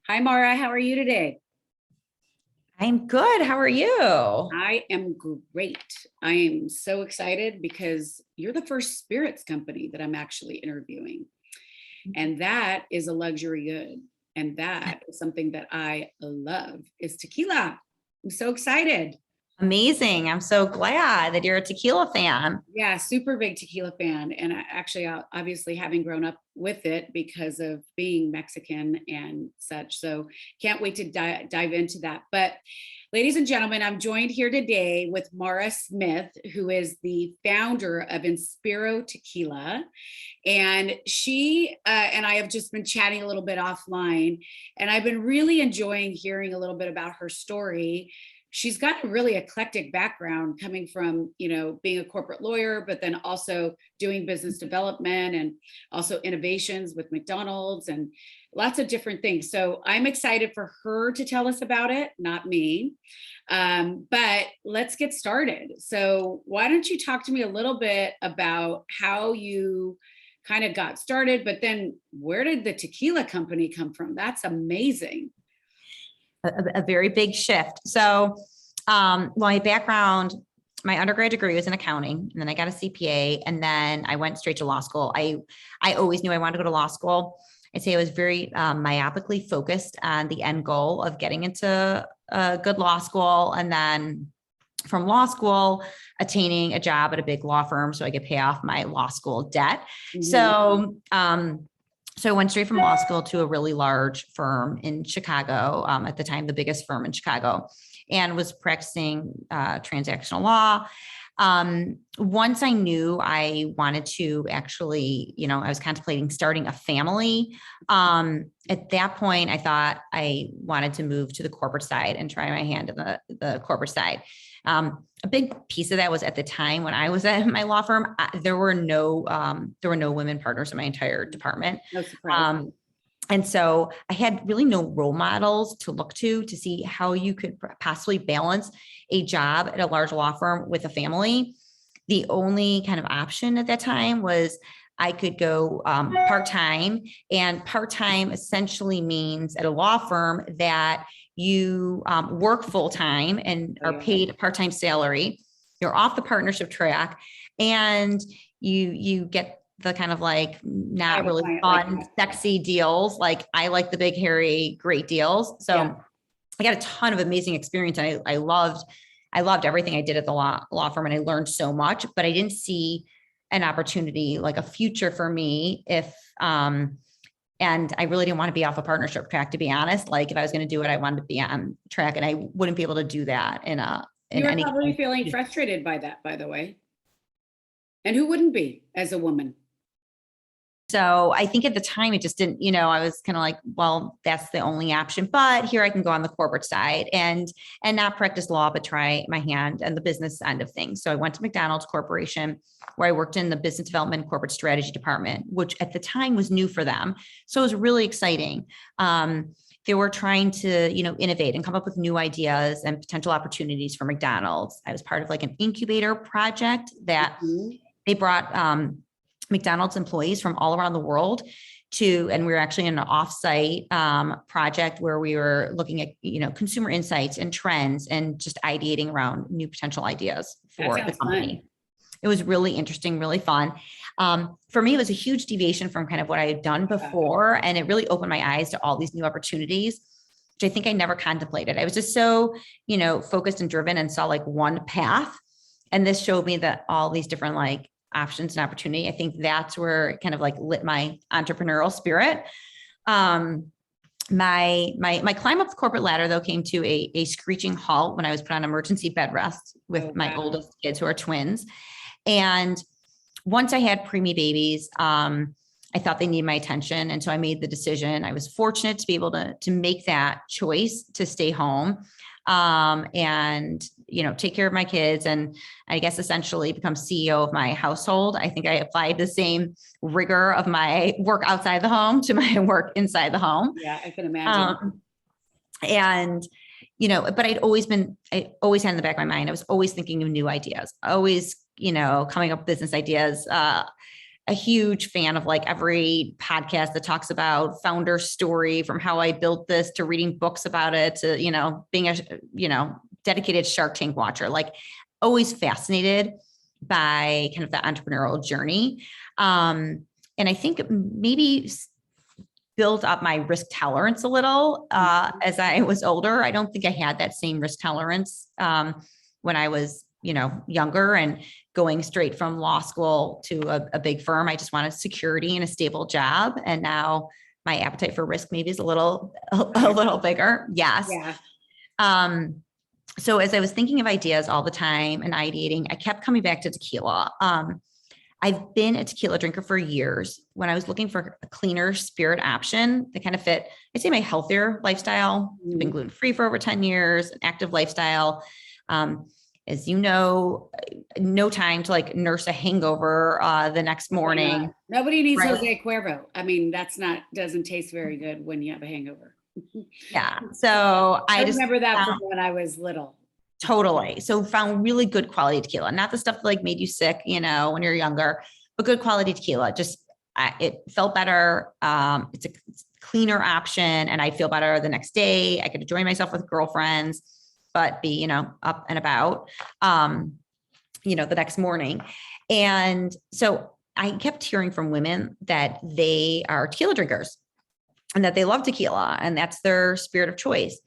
Hi, Mara. How are you today? I'm good. How are you? I am great. I am so excited because you're the first spirits company that I'm actually interviewing. And that is a luxury good. And that is something that I love is tequila. I'm so excited. Amazing. I'm so glad that you're a tequila fan. Yeah, super big tequila fan. And obviously, having grown up with it because of being Mexican and such. So, can't wait to dive into that. But, ladies and gentlemen, I'm joined here today with Mara Smith, who is the founder of Inspiro Tequila. And she and I have just been chatting a little bit offline. And I've been really enjoying hearing a little bit about her story. She's got a really eclectic background coming from, being a corporate lawyer, but then also doing business development and also innovations with McDonald's and lots of different things. So I'm excited for her to tell us about it, not me. But let's get started. So why don't you talk to me a little bit about how you kind of got started, but then where did the tequila company come from? That's amazing. A very big shift. So, my background, my undergrad degree was in accounting, and then I got a CPA, and then I went straight to law school. I always knew I wanted to go to law school. I'd say I was very myopically focused on the end goal of getting into a good law school, and then from law school, attaining a job at a big law firm so I could pay off my law school debt. Mm-hmm. So I went straight from law school to a really large firm in Chicago, at the time, the biggest firm in Chicago, and was practicing transactional law. Once I knew I wanted to actually, I was contemplating starting a family. At that point, I thought I wanted to move to the corporate side and try my hand in the corporate side. A big piece of that was at the time when I was at my law firm, there were no women partners in my entire department. No surprise. And so I had really no role models to look to see how you could possibly balance a job at a large law firm with a family. The only kind of option at that time was I could go part-time, and part-time essentially means at a law firm that you work full-time and are paid a part-time salary. You're off the partnership track, and you get the kind of like not really fun, sexy deals. Like I like the big, hairy, great deals. So I got a ton of amazing experience. And I loved everything I did at the law firm, and I learned so much, but I didn't see an opportunity, like a future for me and I really didn't want to be off a partnership track, to be honest. Like if I was going to do it, I wanted to be on track, and I wouldn't be able to do that you were probably feeling frustrated by that, by the way. And who wouldn't be as a woman? So I think at the time it just didn't, I was kind of like, well, that's the only option, but here I can go on the corporate side and not practice law, but try my hand and the business end of things. So I went to McDonald's Corporation, where I worked in the business development corporate strategy department, which at the time was new for them. So it was really exciting. They were trying to, innovate and come up with new ideas and potential opportunities for McDonald's. I was part of like an incubator project that they brought, McDonald's employees from all around the world and we were actually in an offsite project where we were looking at, consumer insights and trends and just ideating around new potential ideas for the company. Fun. It was really interesting, really fun. For me, it was a huge deviation from kind of what I had done before. And it really opened my eyes to all these new opportunities, which I think I never contemplated. I was just so, focused and driven and saw like one path. And this showed me that all these different like options and opportunity. I think that's where it kind of like lit my entrepreneurial spirit. My climb up the corporate ladder though came to a screeching halt when I was put on emergency bed rest with my oldest kids, who are twins. And once I had preemie babies, I thought they needed my attention. And so I made the decision. I was fortunate to be able to make that choice to stay home and take care of my kids, and I guess essentially become CEO of my household. I think I applied the same rigor of my work outside the home to my work inside the home. Yeah, I can imagine. But I always had in the back of my mind, I was always thinking of new ideas, always, coming up with business ideas. a huge fan of like every podcast that talks about founder story, from how I built this to reading books about it to, being a, dedicated Shark Tank watcher, like always fascinated by kind of the entrepreneurial journey. And I think maybe built up my risk tolerance a little as I was older. I don't think I had that same risk tolerance when I was, younger and going straight from law school to a big firm. I just wanted security and a stable job. And now my appetite for risk maybe is a little bigger. Yes. Yeah. So as I was thinking of ideas all the time and ideating, I kept coming back to tequila. I've been a tequila drinker for years. When I was looking for a cleaner spirit option that kind of fit, I'd say, my healthier lifestyle. I've been gluten-free for over 10 years, an active lifestyle. As you know, no time to like nurse a hangover the next morning. Yeah. Nobody needs Right. Jose Cuervo. I mean, doesn't taste very good when you have a hangover. Yeah. So I just remember that from when I was little. totally. So found really good quality tequila, not the stuff that like made you sick, when you're younger, but good quality tequila. Just it felt better. It's a cleaner option, and I'd feel better the next day. I could enjoy myself with girlfriends, but be, up and about, the next morning. And so I kept hearing from women that they are tequila drinkers and that they love tequila and that's their spirit of choice.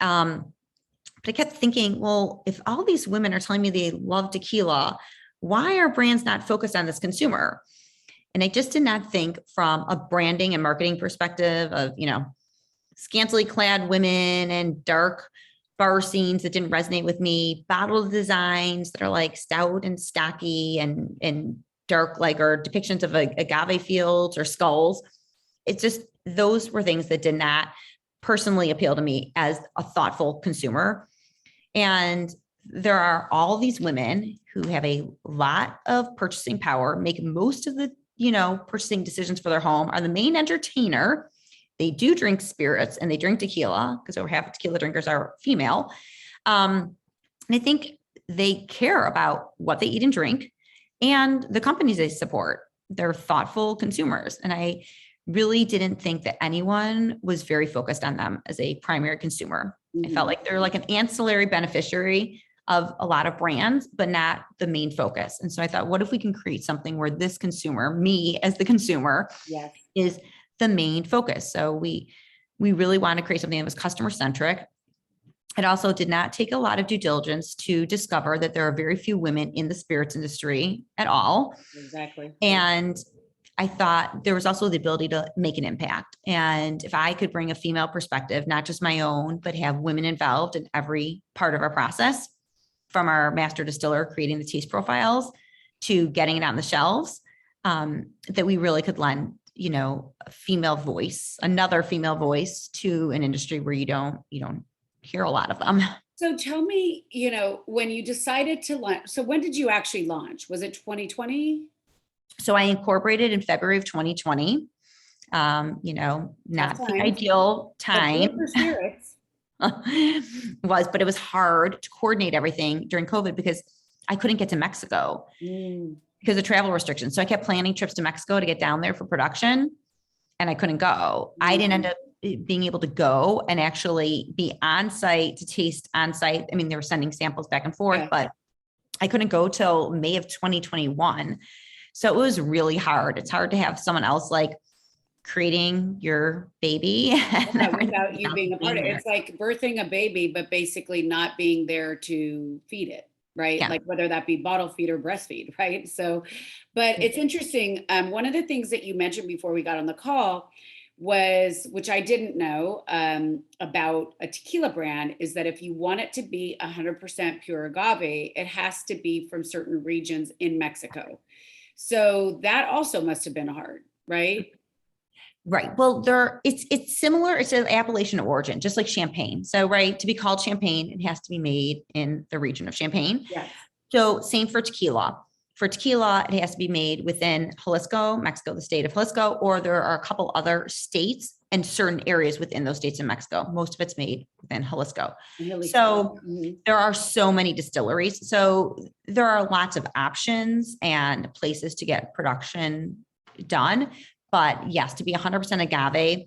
But I kept thinking, well, if all these women are telling me they love tequila, why are brands not focused on this consumer? And I just did not think from a branding and marketing perspective of, scantily clad women and dark bar scenes that didn't resonate with me, bottle designs that are like stout and stocky and dark, like, or depictions of agave fields or skulls. It's just, those were things that did not personally appeal to me as a thoughtful consumer. And there are all these women who have a lot of purchasing power, make most of the, purchasing decisions for their home, are the main entertainer. They do drink spirits and they drink tequila, because over half of tequila drinkers are female. And I think they care about what they eat and drink and the companies they support. They're thoughtful consumers. And I really didn't think that anyone was very focused on them as a primary consumer. I felt like they're like an ancillary beneficiary of a lot of brands, but not the main focus. And so I thought, what if we can create something where this consumer, me as the consumer, Yes. is the main focus? So we really want to create something that was customer centric. It also did not take a lot of due diligence to discover that there are very few women in the spirits industry at all. Exactly. And I thought there was also the ability to make an impact. And if I could bring a female perspective, not just my own, but have women involved in every part of our process, from our master distiller creating the taste profiles to getting it on the shelves, that we really could lend, a female voice, another female voice to an industry where you don't hear a lot of them. So tell me, when you decided to launch, so when did you actually launch? Was it 2020? So I incorporated in February of 2020, not the ideal time. For spirits. But it was hard to coordinate everything during COVID because I couldn't get to Mexico because of travel restrictions. So I kept planning trips to Mexico to get down there for production and I couldn't go. I didn't end up being able to go and actually be on site to taste on site. I mean, they were sending samples back and forth, but I couldn't go till May of 2021. So it was really hard. It's hard to have someone else like creating your baby without you being a part of it. It's like birthing a baby, but basically not being there to feed it, right? Yeah. Like whether that be bottle feed or breastfeed, right? So, but it's interesting. One of the things that you mentioned before we got on the call was, which I didn't know about a tequila brand, is that if you want it to be 100% pure agave, it has to be from certain regions in Mexico. So that also must have been hard, right? Right. Well, it's similar. It's an appellation origin, just like champagne. So, right, to be called champagne, it has to be made in the region of Champagne. Yes. So same for tequila. for tequila, it has to be made within Jalisco, Mexico, the state of Jalisco, or there are a couple other states and certain areas within those states in Mexico. Most of it's made within Jalisco. So there are so many distilleries. So there are lots of options and places to get production done. But yes, to be 100% agave,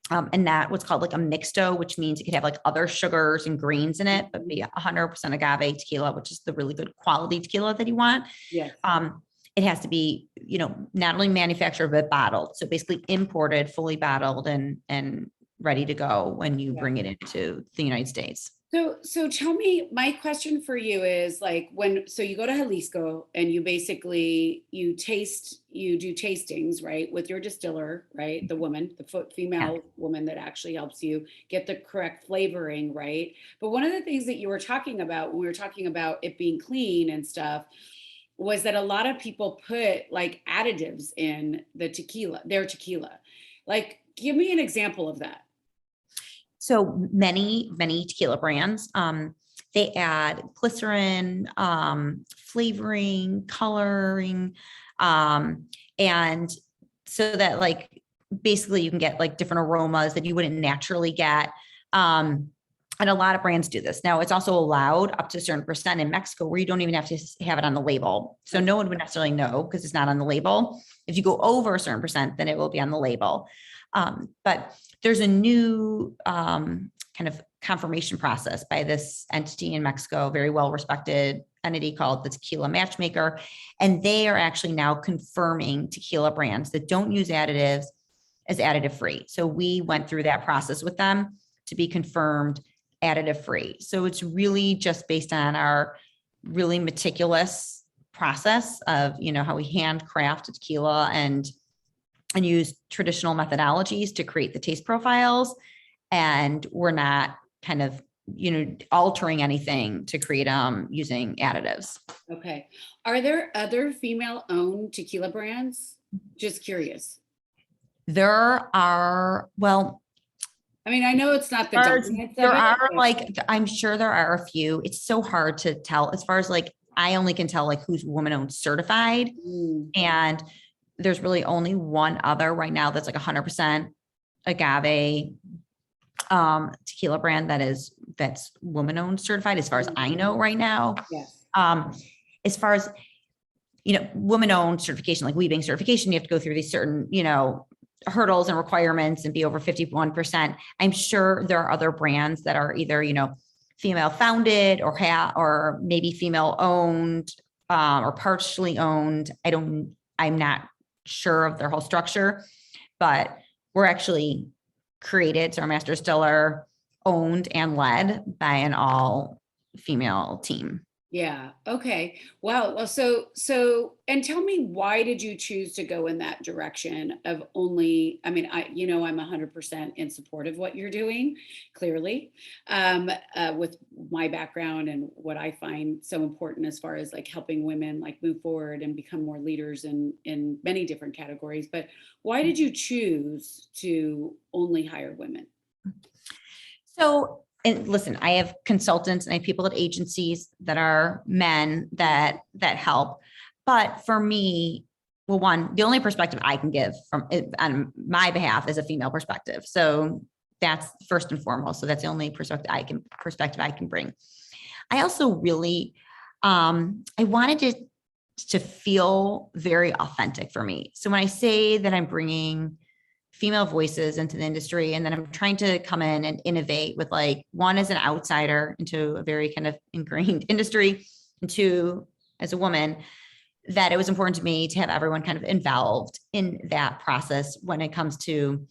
and that what's called like a mixto, which means it could have like other sugars and grains in it, but be 100% agave tequila, which is the really good quality tequila that you want. Yes. It has to be, not only manufactured, but bottled. So basically imported, fully bottled and ready to go when you bring it into the United States. So tell me, my question for you is like so you go to Jalisco and you basically, you do tastings, right? With your distiller, right? The woman, the female woman that actually helps you get the correct flavoring, right? But one of the things that you were talking about when we were talking about it being clean and stuff was that a lot of people put like additives in their tequila. Like, give me an example of that. So many tequila brands, they add glycerin, flavoring, coloring, and so that like basically you can get like different aromas that you wouldn't naturally get. And a lot of brands do this. Now it's also allowed up to a certain percent in Mexico where you don't even have to have it on the label. So no one would necessarily know because it's not on the label. If you go over a certain percent, then it will be on the label. But there's a new kind of confirmation process by this entity in Mexico, very well-respected entity called the Tequila Matchmaker. And they are actually now confirming tequila brands that don't use additives as additive-free. So we went through that process with them to be confirmed additive-free. So it's really just based on our really meticulous process of, how we handcraft tequila and use traditional methodologies to create the taste profiles. And we're not kind of, altering anything to create using additives. Okay. Are there other female-owned tequila brands? Just curious. There are, well, I mean, I know it's not the I'm sure there are a few. It's so hard to tell as far as like, I only can tell like who's woman-owned certified. And there's really only one other right now that's like 100% agave tequila brand that's woman-owned certified as far as I know right now. Yes. As far as, woman-owned certification, like weaving certification, you have to go through these certain, hurdles and requirements and be over 51%. I'm sure there are other brands that are either, female founded or maybe female owned or partially owned. I'm not sure of their whole structure, but we're actually created. So our master distiller owned and led by an all female team. Yeah. Okay. Wow. Well, so, and tell me, why did you choose to go in that direction of only, I'm 100% in support of what you're doing, clearly, with my background and what I find so important as far as like helping women like move forward and become more leaders in many different categories. But why did you choose to only hire women? So, and listen, I have consultants and I have people at agencies that are men that help. But for me, well, one, the only perspective I can give from on my behalf is a female perspective. So that's first and foremost. So that's the only perspective I can bring. I also really, I wanted to feel very authentic for me. So when I say that I'm bringing female voices into the industry, and then I'm trying to come in and innovate with like, one as an outsider into a very kind of ingrained industry, and two, as a woman, that it was important to me to have everyone kind of involved in that process when it comes to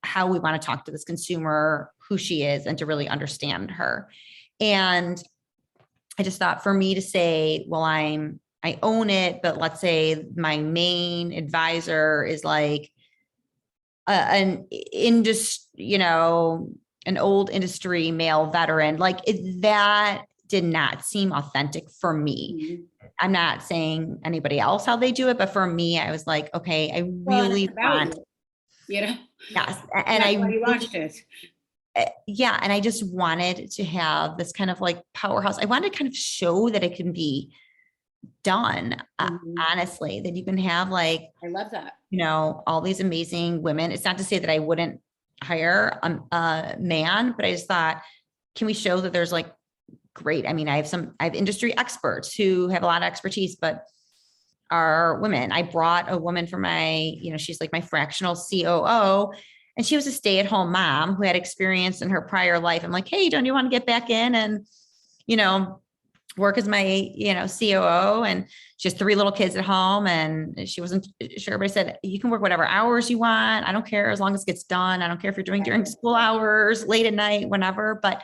how we want to talk to this consumer, who she is, and to really understand her. And I just thought, for me to say, well, I own it, but let's say my main advisor is like an industry, an old industry male veteran, like that did not seem authentic for me. Mm-hmm. I'm not saying anybody else how they do it, but for me, I was like, okay, I really want, yes. And I really launched it. Yeah. And I just wanted to have this kind of like powerhouse. I wanted to kind of show that it can be done, Mhm. honestly, that you can have like, I love that. all these amazing women. It's not to say that I wouldn't hire a man, but I just thought, can we show that there's like great, I mean, I have industry experts who have a lot of expertise, but are women. I brought a woman for my, she's like my fractional COO, and she was a stay-at-home mom who had experience in her prior life. I'm like, hey, don't you want to get back in and, you know, work as my, COO? And she has 3 little kids at home, and she wasn't sure, but I said, you can work whatever hours you want. I don't care, as long as it gets done. I don't care if you're doing during school hours, late at night, whenever. But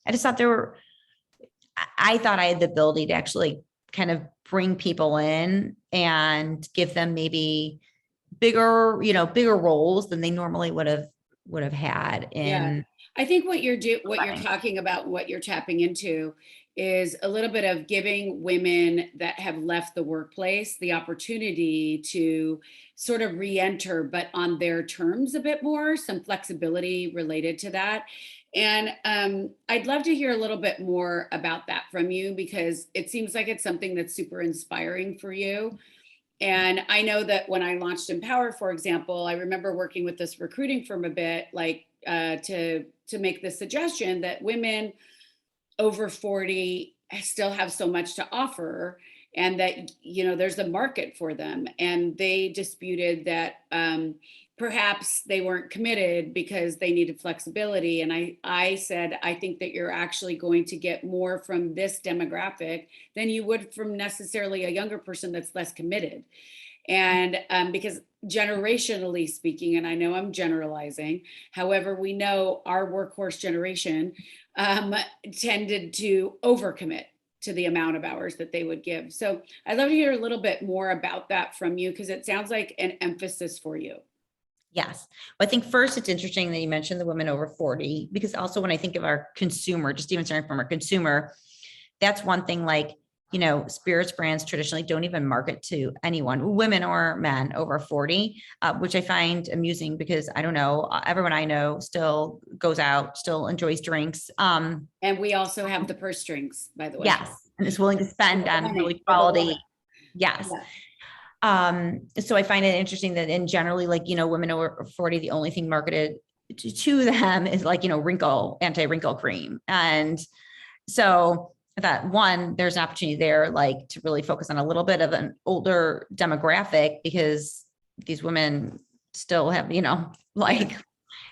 I just thought I thought I had the ability to actually kind of bring people in and give them maybe bigger roles than they normally would have had Yeah. in. I think what you're talking about, what you're tapping into is a little bit of giving women that have left the workplace the opportunity to sort of re-enter, but on their terms a bit more, some flexibility related to that. And I'd love to hear a little bit more about that from you, because it seems like it's something that's super inspiring for you. And I know that when I launched Empower, for example, I remember working with this recruiting firm a bit, like to make the suggestion that women over 40 still have so much to offer, and that there's a market for them. And they disputed that perhaps they weren't committed because they needed flexibility. And I said, I think that you're actually going to get more from this demographic than you would from necessarily a younger person that's less committed. And because generationally speaking, and I know I'm generalizing, however, we know our workhorse generation tended to overcommit to the amount of hours that they would give. So I'd love to hear a little bit more about that from you, because it sounds like an emphasis for you. Yes. Well, I think first it's interesting that you mentioned the women over 40, because also when I think of our consumer, just even starting from our consumer, that's one thing. Like, spirits brands traditionally don't even market to anyone, women or men over 40, which I find amusing, because I don't know, everyone I know still goes out, still enjoys drinks. And we also have the purse strings, by the way. Yes. And is willing to spend on really For the quality. woman. Yes. Yeah. So I find it interesting that in generally, like, women over 40, the only thing marketed to them is like, anti-wrinkle cream. And so I thought, one, there's an opportunity there, like, to really focus on a little bit of an older demographic, because these women still have, like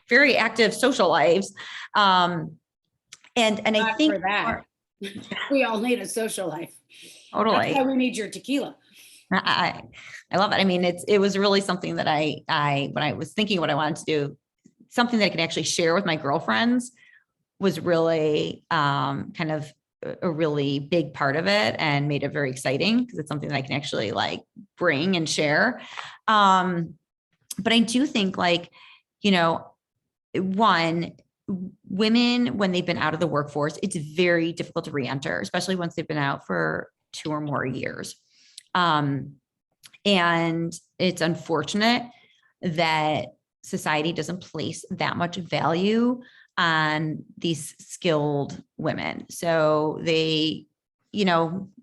very active social lives. And I Not think for that. We all need a social life. totally. That's why we need your tequila. I love it. I mean, it was really something that when I was thinking what I wanted to do, something that I could actually share with my girlfriends was really kind of a really big part of it, and made it very exciting, because it's something that I can actually like bring and share. But I do think, like, one, women, when they've been out of the workforce, it's very difficult to re-enter, especially once they've been out for 2 or more years. And it's unfortunate that society doesn't place that much value on these skilled women. So they, you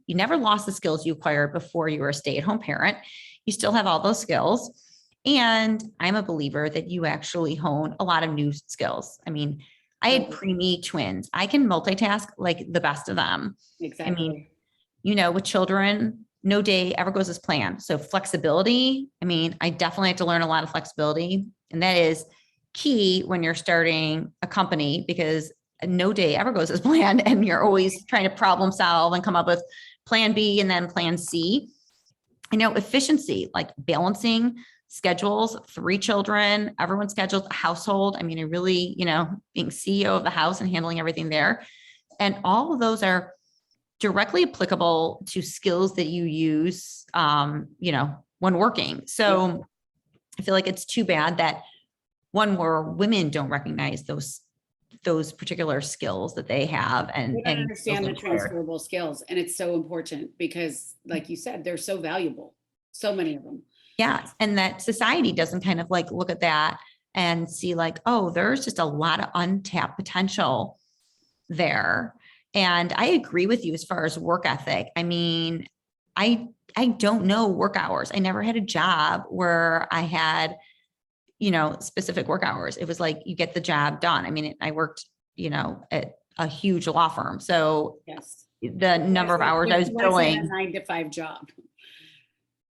never lost the skills you acquired before you were a stay-at-home parent. You still have all those skills. And I'm a believer that you actually hone a lot of new skills. I mean, I had preemie twins. I can multitask like the best of them. Exactly. I mean, with children, no day ever goes as planned. So flexibility, I mean, I definitely have to learn a lot of flexibility. And that is key when you're starting a company, because no day ever goes as planned, and you're always trying to problem solve and come up with plan B and then plan C. Efficiency, like balancing schedules, 3 children, everyone's scheduled, a household. I mean, I really, being CEO of the house and handling everything there. And all of those are directly applicable to skills that you use, when working. So I feel like it's too bad that more women don't recognize those particular skills that they have, and understand the transferable skills. And it's so important, because like you said, they're so valuable, so many of them. Yeah. And that society doesn't kind of like look at that and see like, oh, there's just a lot of untapped potential there. And I agree with you as far as work ethic. I mean, I don't know work hours. I never had a job where I had, specific work hours. It was like, you get the job done. I mean, I worked, at a huge law firm. So Yes. the number of Yes, hours I was it wasn't a billing. 9 to 5 job.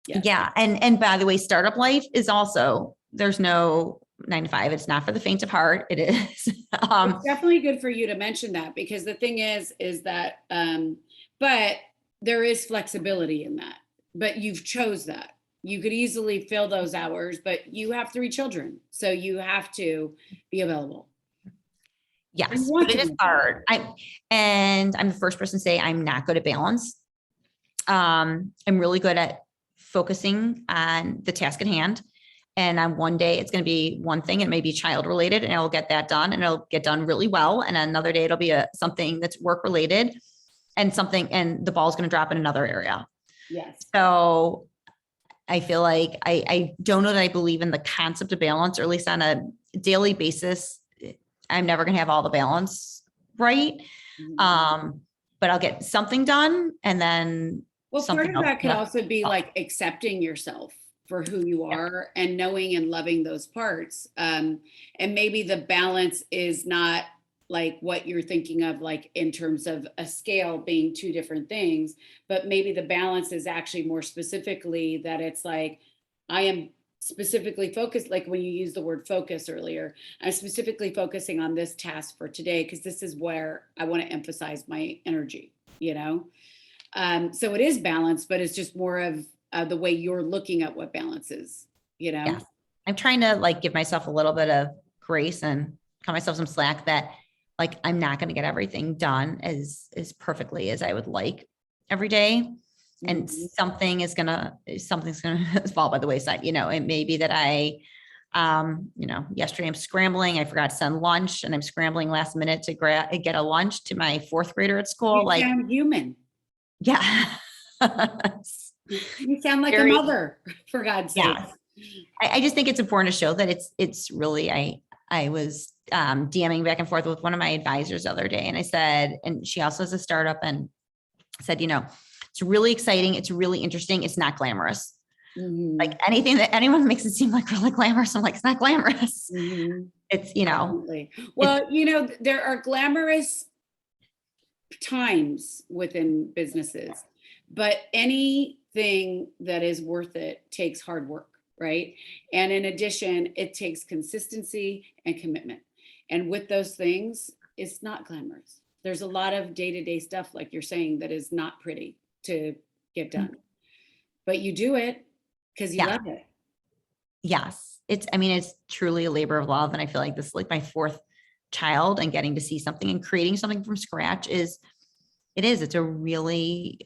Yes. Yeah. And by the way, startup life is also, there's no 9 to 5. It's not for the faint of heart. It is. It's definitely good for you to mention that, because the thing is that, but there is flexibility in that, but you've chose that. You could easily fill those hours, but you have 3 children, so you have to be available. Yes, want but it to is be hard. I'm the first person to say I'm not good at balance. I'm really good at focusing on the task at hand. And on one day, it's going to be one thing. It may be child related, and I'll get that done, and it'll get done really well. And another day, it'll be something that's work related, and the ball's going to drop in another area. Yes. So I feel like I don't know that I believe in the concept of balance, or at least on a daily basis. I'm never going to have all the balance right. But I'll get something done, and then Well, part something of else. that could also be like accepting yourself for who you are and knowing and loving those parts. And maybe the balance is not like what you're thinking of, like in terms of a scale being 2 different things, but maybe the balance is actually more specifically that it's like, I am specifically focused, like when you use the word focus earlier, I'm specifically focusing on this task for today because this is where I want to emphasize my energy, so it is balanced, but it's just more of the way you're looking at what balance is, Yes. I'm trying to like give myself a little bit of grace and cut myself some slack that like, I'm not going to get everything done as perfectly as I would like every day. And something's going to fall by the wayside. It may be that yesterday I'm scrambling. I forgot to send lunch, and I'm scrambling last minute to get a lunch to my 4th grader at school. You sound human. Yeah. You sound like a mother, for God's sake. Yeah. I just think it's important to show that it's really, I was DMing back and forth with one of my advisors the other day, and I said, and she also has a startup, and said, it's really exciting. It's really interesting. It's not glamorous. Like anything that anyone makes it seem like really glamorous, I'm like, it's not glamorous. It's, Definitely. Well, there are glamorous times within businesses, but anything that is worth it takes hard work, right? And in addition, it takes consistency and commitment. And with those things, it's not glamorous. There's a lot of day-to-day stuff, like you're saying, that is not pretty to get done, but you do it because you love it. Yes. It's truly a labor of love. And I feel like this is like my 4th child, and getting to see something and creating something from scratch it's a really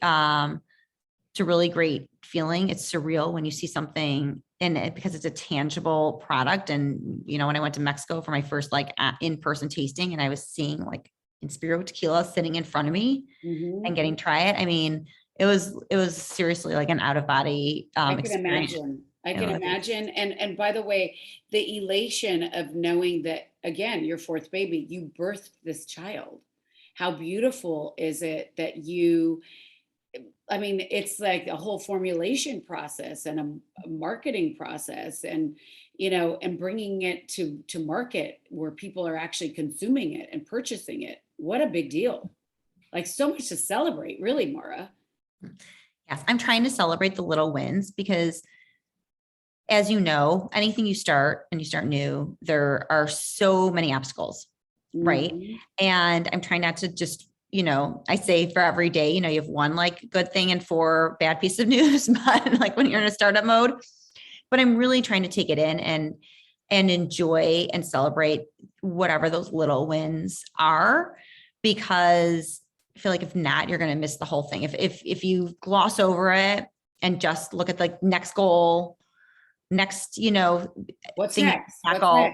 great feeling. It's surreal when you see something in it, because it's a tangible product. And, when I went to Mexico for my first like in-person tasting, and I was seeing like Inspiro Tequila sitting in front of me and getting to try it. It was seriously like an out of body experience. I can imagine. And by the way, the elation of knowing that, again, your 4th baby, you birthed this child. How beautiful is it that it's like a whole formulation process and a marketing process, and, and bringing it to market where people are actually consuming it and purchasing it. What a big deal. Like, so much to celebrate, really, Mara. Yes. I'm trying to celebrate the little wins, because as you know, anything you start new, there are so many obstacles, right? And I'm trying not to just, I say for every day, you have one like good thing and 4 bad pieces of news, but like when you're in a startup mode, but I'm really trying to take it in and enjoy and celebrate whatever those little wins are, because I feel like if not, you're going to miss the whole thing. If you gloss over it and just look at the next goal, next, what's thing next? tackle.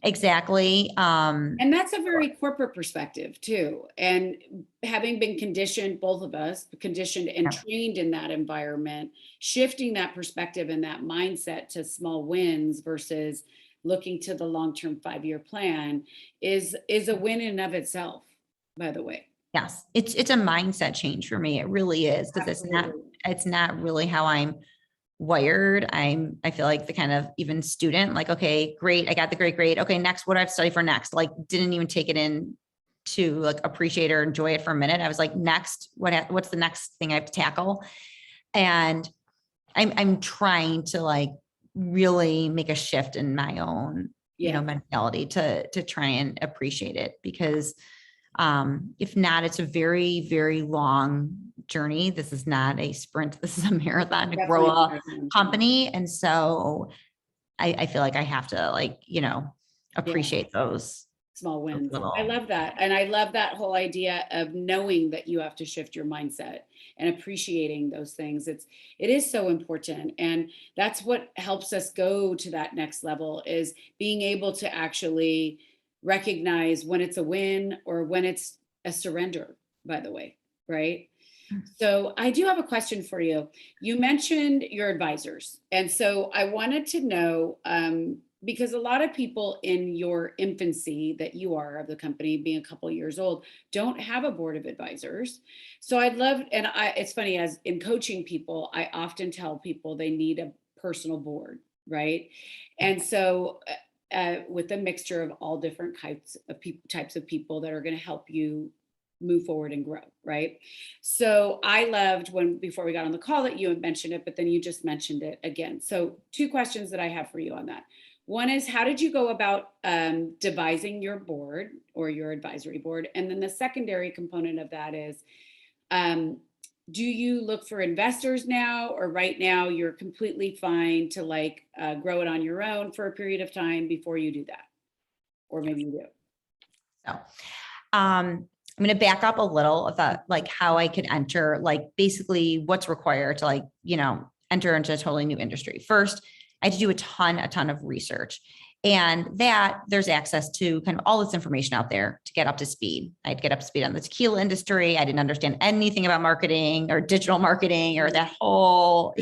Exactly. And that's a very corporate perspective too. And having been conditioned, both of us conditioned and trained in that environment, shifting that perspective and that mindset to small wins versus looking to the long-term 5-year plan is a win in and of itself, by the way. Yes. It's a mindset change for me. It really is. Because it's not really how I'm wired. I feel like the kind of even student, like, okay, great. I got the great grade. Okay. Next, what do I have to study for next? Like, didn't even take it in to like appreciate or enjoy it for a minute. I was like, next, what's the next thing I have to tackle? And I'm trying to like really make a shift in my own, mentality to try and appreciate it, because if not, it's a very, very long journey. This is not a sprint. This is a marathon to grow a company. And so I feel like I have to like, appreciate those small wins. I love that. And I love that whole idea of knowing that you have to shift your mindset and appreciating those things. It is so important. And that's what helps us go to that next level, is being able to actually recognize when it's a win or when it's a surrender, by the way, right? So I do have a question for you. You mentioned your advisors. And so I wanted to know, because a lot of people in your infancy that you are of the company, being a couple of years old, don't have a board of advisors. So I'd love, and it's funny, as in coaching people, I often tell people they need a personal board, right? And so with a mixture of all different types of people that are going to help you move forward and grow, right? So I loved when, before we got on the call, that you had mentioned it, but then you just mentioned it again. So 2 questions that I have for you on that. One is, how did you go about devising your board or your advisory board? And then the secondary component of that is, do you look for investors now, or right now you're completely fine to like grow it on your own for a period of time before you do that? Or maybe you do. So, I'm going to back up a little about like how I could enter, like basically what's required to like, enter into a totally new industry. First, I had to do a ton of research, and that there's access to kind of all this information out there to get up to speed. I'd get up to speed on the tequila industry. I didn't understand anything about marketing or digital marketing or that whole,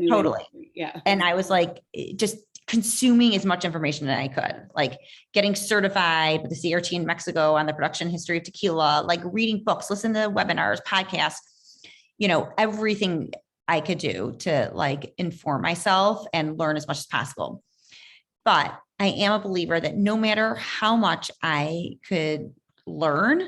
totally. Yeah. And I was like, just consuming as much information as I could, like getting certified with the CRT in Mexico on the production history of tequila, like reading books, listen to webinars, podcasts, everything I could do to like inform myself and learn as much as possible. But I am a believer that no matter how much I could learn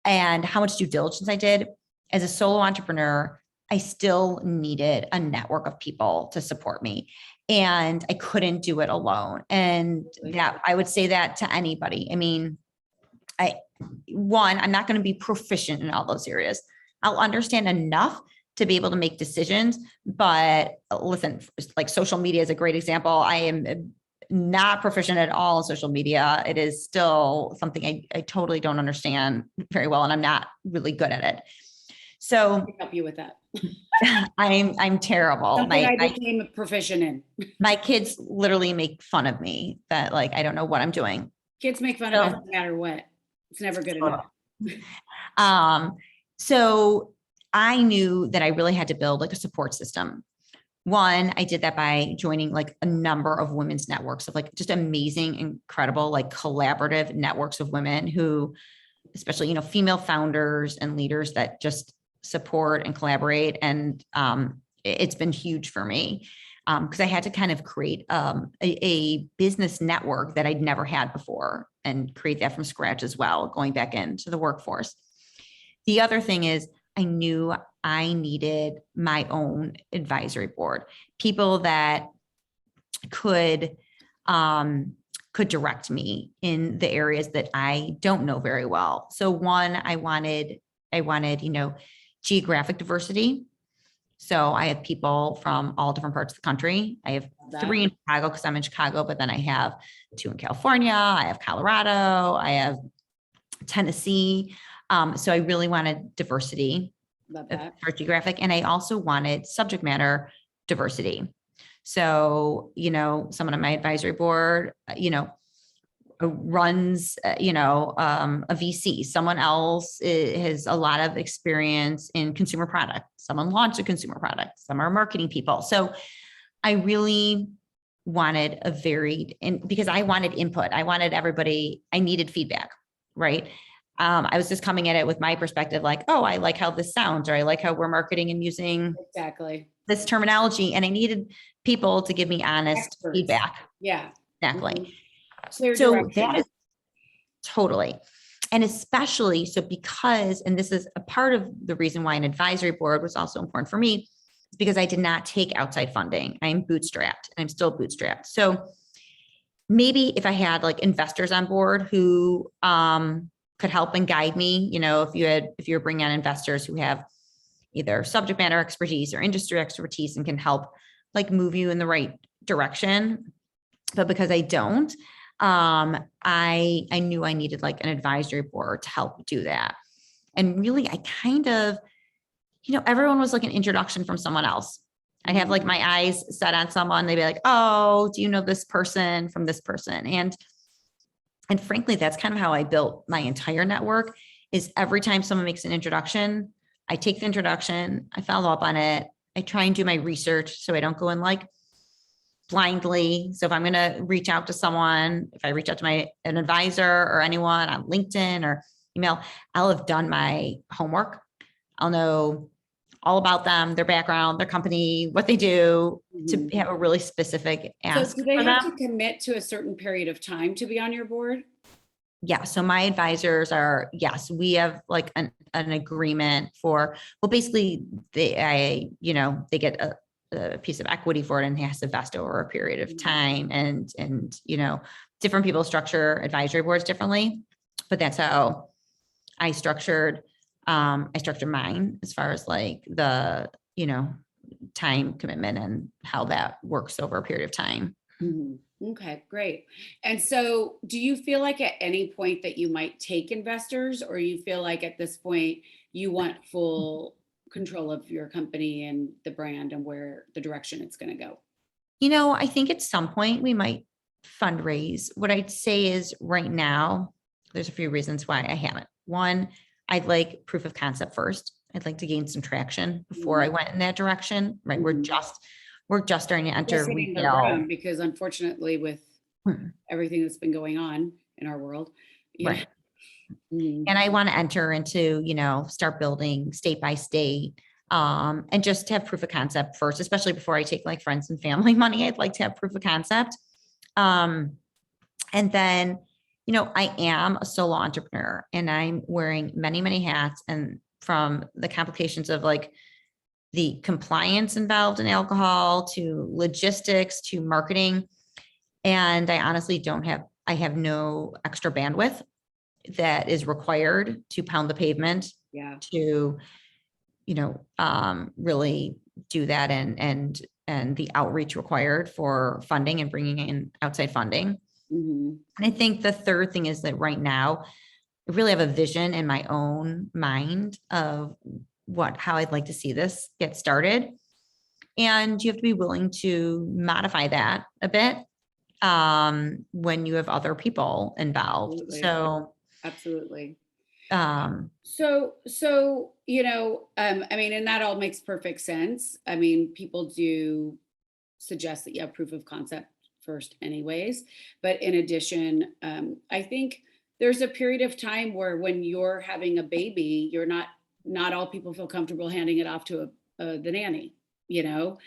and how much due diligence I did as a solo entrepreneur, I still needed a network of people to support me. And I couldn't do it alone. And that I would say that to anybody. I mean, I'm not going to be proficient in all those areas. I'll understand enough to be able to make decisions. But listen, like social media is a great example. I am not proficient at all in social media. It is still something I totally don't understand very well, and I'm not really good at it. So I can help you with that. I'm terrible. Something I became proficient in. My kids literally make fun of me that like I don't know what I'm doing. Kids make fun of us no matter what. It's never good enough. So I knew that I really had to build like a support system. One, I did that by joining like a number of women's networks of like just amazing, incredible, like collaborative networks of women who, especially, female founders and leaders that just support and collaborate. And it's been huge for me because I had to kind of create a business network that I'd never had before and create that from scratch as well, going back into the workforce. The other thing is I knew I needed my own advisory board, people that could direct me in the areas that I don't know very well. So one, I wanted, geographic diversity. So I have people from all different parts of the country. I have 3 in Chicago because I'm in Chicago, but then I have 2 in California. I have Colorado. I have Tennessee. So I really wanted diversity for geographic. And I also wanted subject matter diversity. So, someone on my advisory board, runs, a VC. Someone else has a lot of experience in consumer product. Someone launched a consumer product. Some are marketing people. So I really wanted a varied, and because I wanted input, I wanted everybody, I needed feedback, right? I was just coming at it with my perspective, like, oh, I like how this sounds, or I like how we're marketing and using Exactly. this terminology. And I needed people to give me honest Experts. feedback. Yeah. Exactly. Mhm. Clear So direction. that is totally. And especially so because, and this is a part of the reason why an advisory board was also important for me, is because I did not take outside funding. I'm bootstrapped. I'm still bootstrapped. So maybe if I had like investors on board who could help and guide me, if you're bringing on investors who have either subject matter expertise or industry expertise and can help like move you in the right direction. But because I don't, I knew I needed like an advisory board to help do that. And really, I kind of, everyone was like an introduction from someone else. I'd have like my eyes set on someone. They'd be like, oh, do you know this person from this person? And frankly, that's kind of how I built my entire network is every time someone makes an introduction, I take the introduction, I follow up on it. I try and do my research so I don't go in like blindly. So if I'm going to reach out to someone, if I reach out to an advisor or anyone on LinkedIn or email, I'll have done my homework. I'll know all about them, their background, their company, what they do to have a really specific So ask do they for have them. to commit to a certain period of time to be on your board? Yeah. So my advisors are, yes, we have like an agreement for, well, basically they get a piece of equity for it and it has to vest over a period of time and, different people structure advisory boards differently, but that's how I structured mine as far as like the, time commitment and how that works over a period of time. Mhm. Okay, great. And so do you feel like at any point that you might take investors, or you feel like at this point you want full control of your company and the brand and where the direction it's going to go? I think at some point we might fundraise. What I'd say is right now, there's a few reasons why I haven't. One, I'd like proof of concept first. I'd like to gain some traction before I went in that direction. Right. Mhm. We're just starting to enter Just hitting the retail. ground because unfortunately with everything that's been going on in our world, Right. Mhm. And I want to enter into, start building state by state. And just to have proof of concept first, especially before I take like friends and family money, I'd like to have proof of concept. And then, I am a solo entrepreneur and I'm wearing many, many hats, and from the complications of like the compliance involved in alcohol to logistics to marketing. And I honestly I have no extra bandwidth that is required to pound the pavement Yeah. to, really do that and the outreach required for funding and bringing in outside funding. Mhm. And I think the third thing is that right now, I really have a vision in my own mind of how I'd like to see this get started. And you have to be willing to modify that a bit when you have other people involved. Absolutely. So, Absolutely. um, I mean, and that all makes perfect sense. I mean, people do suggest that you have proof of concept first anyways. But in addition, I think there's a period of time where when you're having a baby, not all people feel comfortable handing it off to the nanny, you know?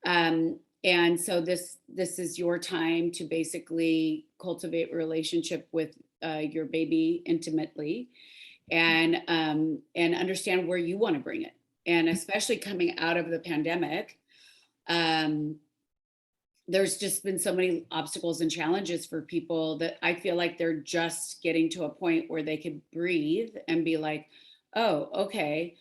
And so this is your time to basically cultivate a relationship with your baby intimately, and understand where you want to bring it. And especially coming out of the pandemic, um, there's just been so many obstacles and challenges for people that I feel like they're just getting to a point where they could breathe and be like, oh, okay,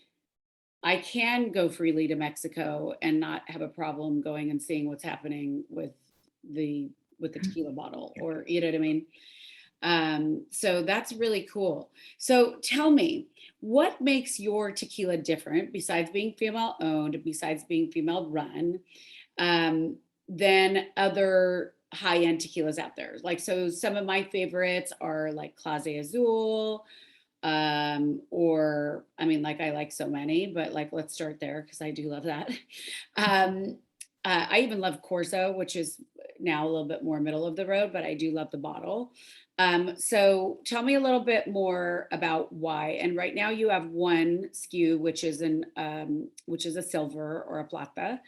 I can go freely to Mexico and not have a problem going and seeing what's happening with the tequila bottle, or you know what I mean? So that's really cool. So tell me, what makes your tequila different besides being female owned, besides being female run, um, than other high end tequilas out there? Like, so some of my favorites are like Clase Azul, or I mean, like I like so many, but like let's start there because I do love that. I even love Corso, which is now a little bit more middle of the road, but I do love the bottle. So tell me a little bit more about why. And right now you have one SKU, which is which is a silver or a plata.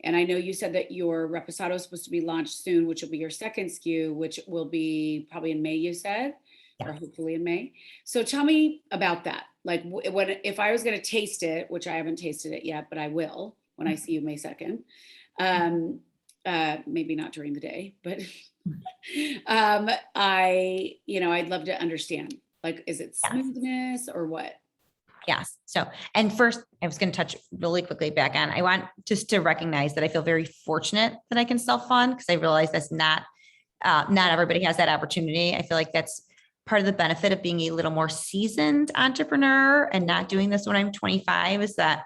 And I know you said that your reposado is supposed to be launched soon, which will be your second SKU, which will be probably in May, you said, or Yes. hopefully in May. So tell me about that. Like if I was going to taste it, which I haven't tasted it yet, but I will when I see you May 2nd. Maybe not during the day, but I'd love to understand, like, is it Yes. smoothness or what? Yes. So, and first, I was going to touch really quickly back on. I want just to recognize that I feel very fortunate that I can self-fund, because I realize that's not everybody has that opportunity. I feel like that's part of the benefit of being a little more seasoned entrepreneur and not doing this when I'm 25 is that,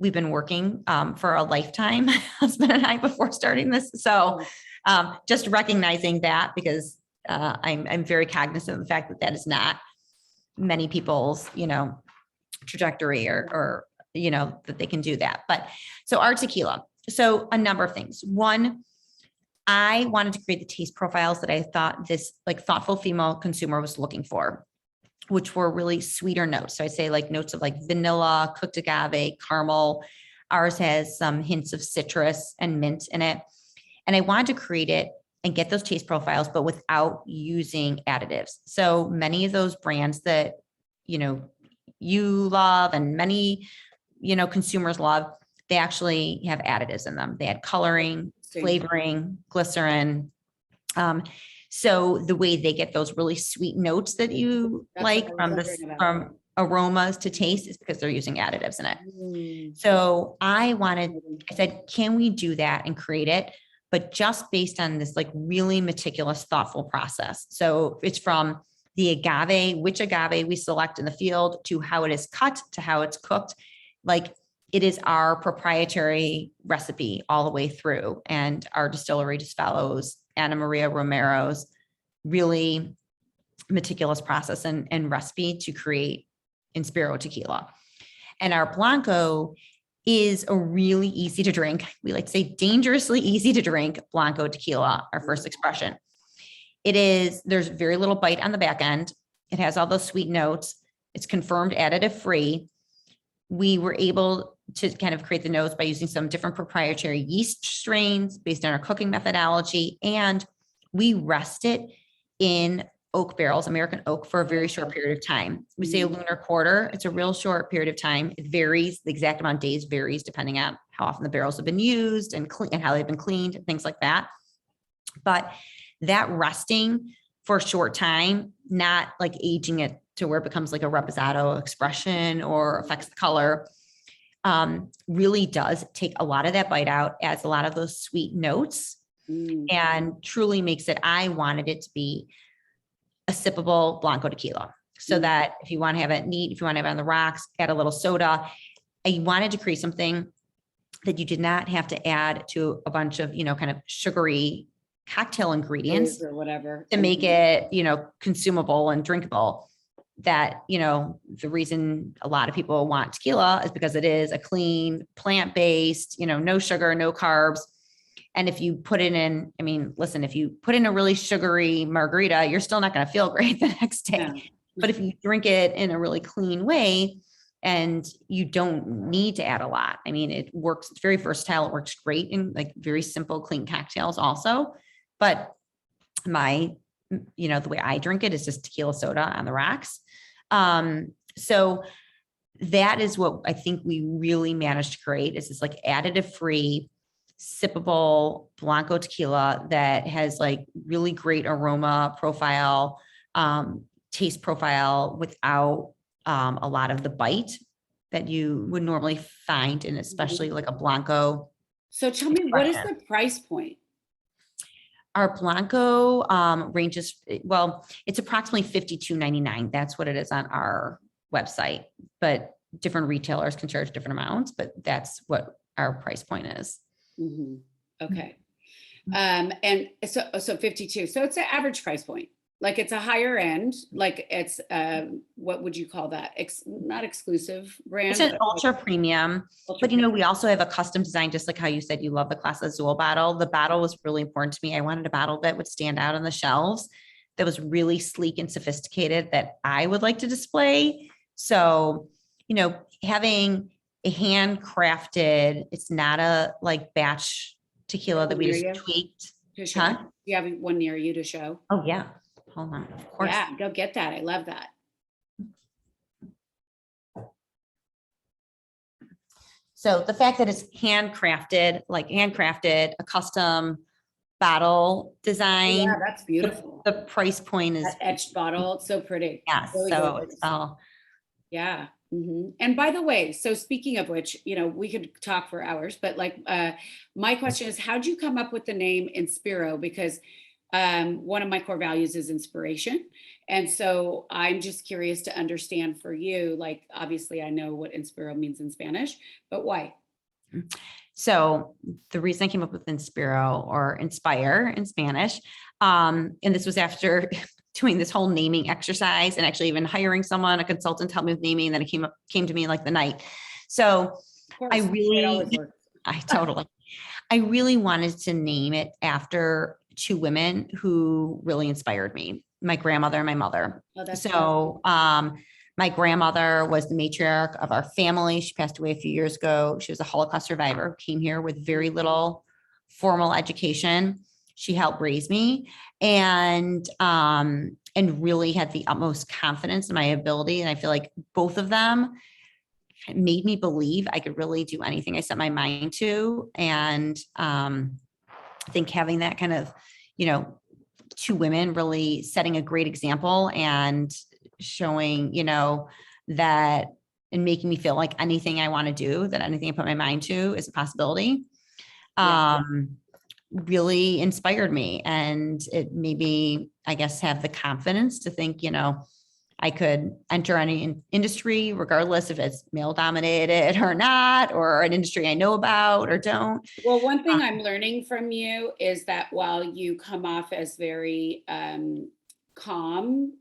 we've been working for a lifetime, my husband and I, before starting this. So just recognizing that, because I'm very cognizant of the fact that that is not many people's, trajectory or that they can do that. But so our tequila, so a number of things. One, I wanted to create the taste profiles that I thought this like thoughtful female consumer was looking for, which were really sweeter notes. So I say like notes of like vanilla, cooked agave, caramel. Ours has some hints of citrus and mint in it. And I wanted to create it and get those taste profiles, but without using additives. So many of those brands that, you love and many, consumers love, they actually have additives in them. They add coloring, flavoring, glycerin. So the way they get those really sweet notes that you like from aromas to taste is because they're using additives in it. So I said, can we do that and create it? But just based on this like really meticulous, thoughtful process. So it's from the agave, which agave we select in the field, to how it is cut, to how it's cooked. Like it is our proprietary recipe all the way through. And our distillery just follows Ana Maria Romero's really meticulous process and recipe to create Inspiro Tequila. And our Blanco is a really easy to drink. We like to say dangerously easy to drink Blanco tequila, our first expression. There's very little bite on the back end. It has all those sweet notes. It's confirmed additive-free. We were able to kind of create the notes by using some different proprietary yeast strains based on our cooking methodology. And we rest it in oak barrels, American oak, for a very short period of time. We say a lunar quarter. It's a real short period of time. It varies. The exact amount of days varies depending on how often the barrels have been used and how they've been cleaned and things like that. But that resting for a short time, not like aging it to where it becomes like a reposado expression or affects the color, really does take a lot of that bite out, adds a lot of those sweet notes, and truly makes it, I wanted it to be a sippable Blanco tequila. So that if you want to have it neat, if you want to have it on the rocks, add a little soda. I wanted to create something that you did not have to add to a bunch of, kind of sugary cocktail ingredients or whatever to make it, consumable and drinkable. That, the reason a lot of people want tequila is because it is a clean, plant-based, no sugar, no carbs. And if you put it in, if you put in a really sugary margarita, you're still not going to feel great the next day. Yeah. But if you drink it in a really clean way and you don't need to add a lot, it works. It's very versatile. It works great in like very simple, clean cocktails also. But the way I drink it is just tequila soda on the rocks. So that is what I think we really managed to create, is this like additive-free, sippable Blanco tequila that has like really great aroma profile, taste profile without a lot of the bite that you would normally find in especially like a Blanco. So tell me, what is the price point? Our Blanco ranges, it's approximately $52.99. That's what it is on our website, but different retailers can charge different amounts, but that's what our price point is. Okay. And so 52. So it's an average price point. like it's a higher end, like it's, what would you call that? Not exclusive brand. It's an but ultra premium, ultra but we also have a custom design, just like how you said you love the Class Azul bottle. The bottle was really important to me. I wanted a bottle that would stand out on the shelves, that was really sleek and sophisticated, that I would like to display. So, having a handcrafted, it's not a like batch tequila that we near just you tweaked. to show. Huh? Do you have one near you to show? Oh yeah. Hold on. Of course. Yeah, go get that. I love that. So the fact that it's handcrafted, a custom bottle design. Yeah, that's beautiful. The price point is That etched bottle, it's so pretty. yes. Really So gorgeous. it's all Yeah. And by the way, so speaking of which, we could talk for hours, but like, my question is, how'd you come up with the name Inspiro? Because one of my core values is inspiration. And so I'm just curious to understand for you, like, obviously I know what Inspiro means in Spanish, but why? so the reason I came up with Inspiro, or inspire in Spanish, and this was after doing this whole naming exercise and actually even hiring someone, a consultant, to help me with naming. And then it came to me like the night. So Of course, I it always really, works. I really wanted to name it after two women who really inspired me, my grandmother and my mother. Oh, that's So, my grandmother was the matriarch of our family. She passed away a few years ago. She was a Holocaust survivor, came here with very little formal education. She helped raise me, and really had the utmost confidence in my ability. And I feel like both of them made me believe I could really do anything I set my mind to. And I think having that kind of, two women really setting a great example and showing, that, and making me feel like anything I want to do, that anything I put my mind to is a possibility, Yeah. really inspired me. And it made me, I guess, have the confidence to think, I could enter any industry, regardless if it's male dominated or not, or an industry I know about or don't. Well, one thing I'm learning from you is that while you come off as very calm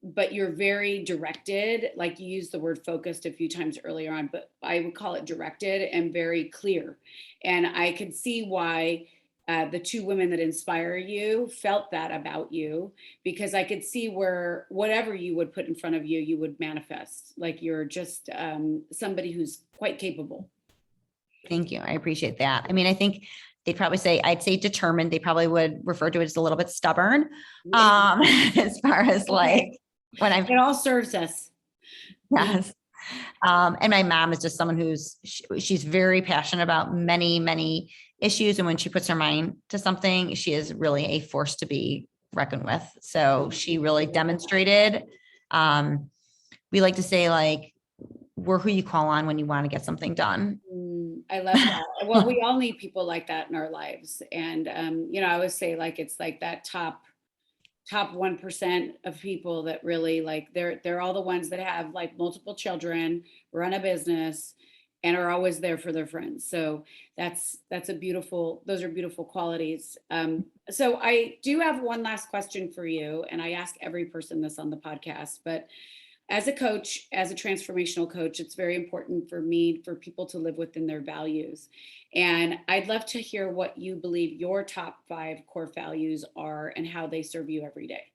but you're very directed, like you used the word focused a few times earlier on, but I would call it directed and very clear. And I could see why the two women that inspire you felt that about you, because I could see where whatever you would put in front of you, you would manifest. Like you're just somebody who's quite capable. Thank you. I appreciate that. I mean, I think they'd probably say, I'd say determined. They probably would refer to it as a little bit stubborn. As far as like when it all serves us. Yes. And my mom is just someone she's very passionate about many, many issues. And when she puts her mind to something, she is really a force to be reckoned with. So she really demonstrated, we like to say, like, we're who you call on when you want to get something done. I love that. Well, we all need people like that in our lives. And, I always say, like, it's like that top 1% of people that really, like, they're all the ones that have like multiple children, run a business, and are always there for their friends. So those are beautiful qualities. So I do have one last question for you. And I ask every person this on the podcast, but as a coach, as a transformational coach, it's very important for people to live within their values. And I'd love to hear what you believe your top 5 core values are and how they serve you every day.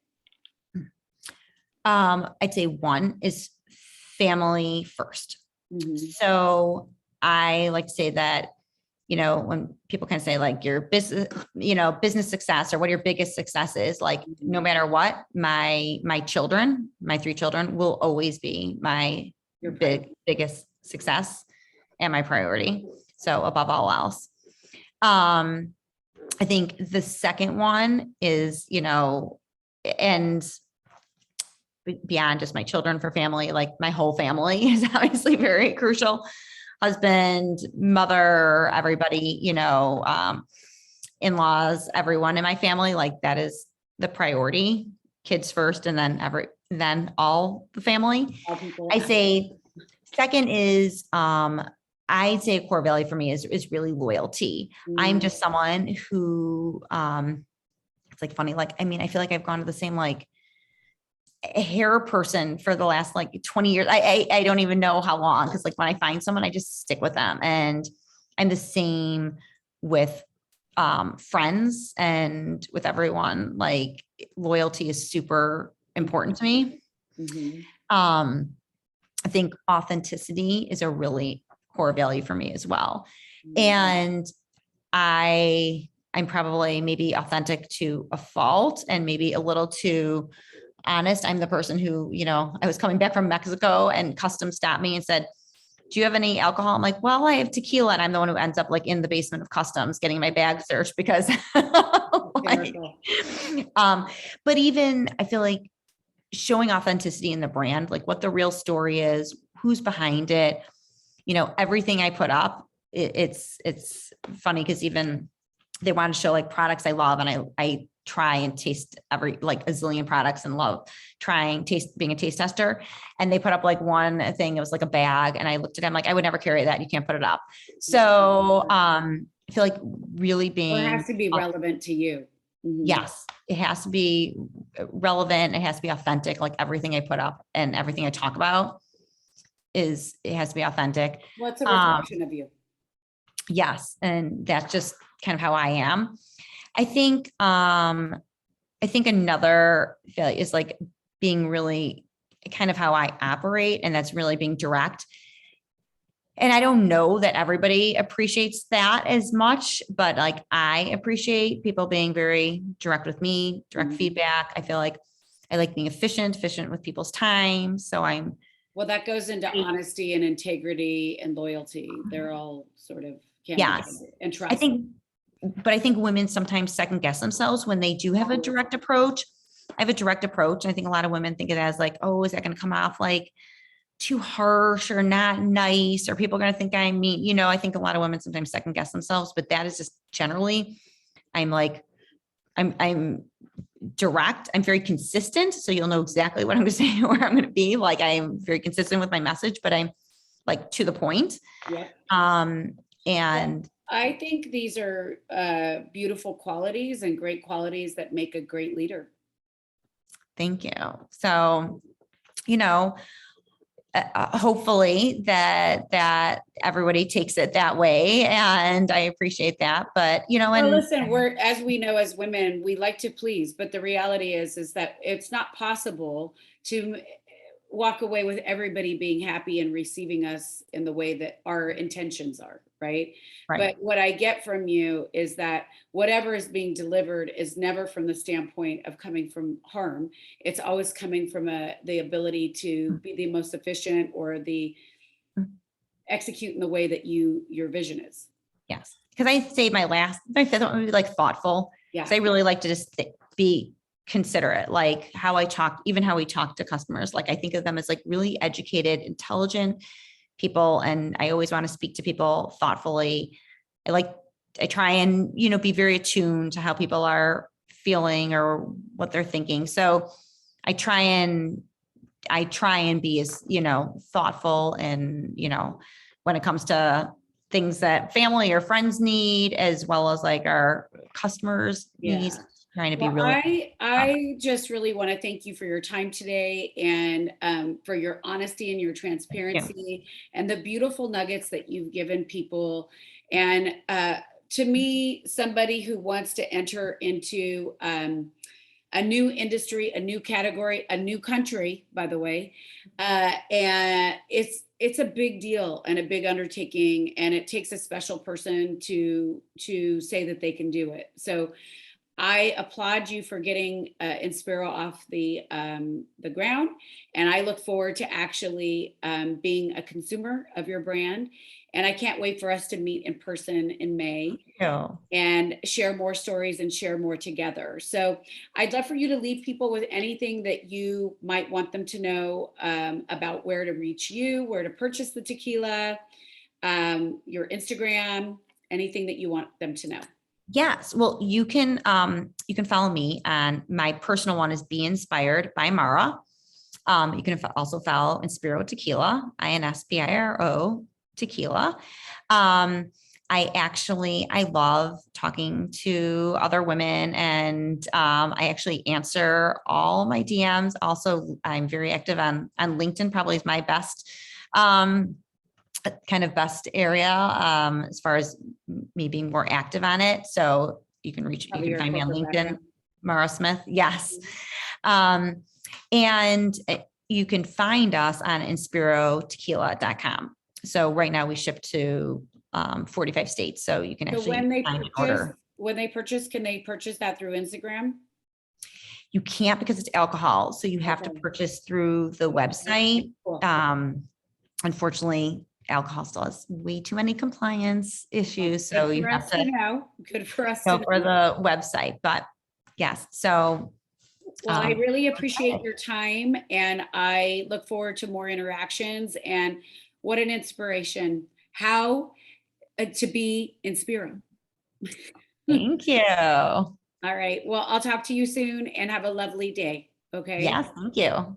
I'd say one is family first. Mm-hmm. So I like to say that, when people kind of say like your business success, or what your biggest success is, like, no matter what, my 3 children will always be my biggest success and my priority. So above all else, I think the second one is, and beyond just my children, for family, like my whole family is obviously very crucial. Husband, mother, everybody, in-laws, everyone in my family, like that is the priority. Kids first, and then all the family. I say second is, I'd say a core value for me is really loyalty. I'm just someone who, it's like funny. Like, I mean, I feel like I've gone to the same like hair person for the last like 20 years. I don't even know how long. Cause like when I find someone, I just stick with them. And I'm the same with friends and with everyone. Like loyalty is super important to me. Mhm. I think authenticity is a really core value for me as well. Mhm. And I'm probably maybe authentic to a fault and maybe a little too honest. I'm the person who, you know, I was coming back from Mexico and customs stopped me and said, do you have any alcohol? I'm like, well, I have tequila. And I'm the one who ends up like in the basement of customs getting my bag searched because like, but even I feel like showing authenticity in the brand, like what the real story is, who's behind it, you know, everything I put up, it's funny because even they want to show like products I love and I try and taste every like a zillion products and love being a taste tester. And they put up like one thing, it was like a bag. And I looked at it, I'm like, I would never carry that. You can't put it up. So I feel like really Or it being, has to be relevant to you. Mhm. yes, it has to be relevant. It has to be authentic. Like everything I put up and everything I talk about it has to be authentic. What's a reflection of you? Yes. And that's just kind of how I am. I think another failure is like being really kind of how I operate, and that's really being direct. And I don't know that everybody appreciates that as much, but like I appreciate people being very direct with me, direct feedback. I feel like I like being efficient with people's time. So Well, that goes into honesty and integrity and loyalty. They're all sort of can be yes, and I trust. think, but I think women sometimes second guess themselves when they do have a direct approach. I have a direct approach. And I think a lot of women think it as like, oh, is that going to come off like too harsh or not nice? Or people are going to think I'm mean? You know, I think a lot of women sometimes second guess themselves, but that is just generally, I'm like, I'm direct. I'm very consistent. So you'll know exactly what I'm going to say, where I'm going to be. Like I'm very consistent with my message, but I'm like to the point. Yeah. And I think these are beautiful qualities and great qualities that make a great leader. thank you. So, you know, hopefully that everybody takes it that way, and I appreciate that. But you know, Well, listen, we're, as we know, as women, we like to please, but the reality is that it's not possible to walk away with everybody being happy and receiving us in the way that our intentions are, right? But what I get from you is that whatever is being delivered is never from the standpoint of coming from harm. It's always coming from the ability to be the most efficient or the execute in the way that your vision is. Yes, because I say my fifth one would be like thoughtful. Yeah. So I really like to just be considerate, like how I talk, even how we talk to customers. Like I think of them as like really educated, intelligent people, and I always want to speak to people thoughtfully. I try and, you know, be very attuned to how people are feeling or what they're thinking. So I try and be as, you know, thoughtful and, you know, when it comes to things that family or friends need, as well as like our customers needs, trying to be really. I just really want to thank you for your time today and for your honesty and your transparency and the beautiful nuggets that you've given people. And to me, somebody who wants to enter into a new industry, a new category, a new country, by the way. And it's a big deal and a big undertaking, and it takes a special person to say that they can do it. So I applaud you for getting Inspiro off the ground, and I look forward to actually being a consumer of your brand. And I can't wait for us to meet in person in May and share more stories and share more together. So I'd love for you to leave people with anything that you might want them to know about where to reach you, where to purchase the tequila, your Instagram, anything that you want them to know. Yes. Well, you can follow me, and my personal one is Be Inspired by Mara. You can also follow Inspiro Tequila, INSPIRO Tequila. I love talking to other women, and I actually answer all my DMs. Also, I'm very active on LinkedIn, probably is my best kind of best area as far as me being more active on it. So you can Probably your find me on corporate LinkedIn, background. Mara Smith. Yes. And you can find us on inspirotequila.com. So right now we ship to 45 states. So you can So actually find an order. when they purchase, can they purchase that through Instagram? You can't because it's alcohol. So you have to Okay. purchase through the website. Cool. Unfortunately, alcohol still has way too many compliance issues. So Good you for have us to know. Good for us go to for know. the website. But yes, so Well, I really appreciate your time, and I look forward to more interactions. And what an inspiration! How to be Inspiro. thank you. All right. Well, I'll talk to you soon, and have a lovely day. Okay. Yes, thank you.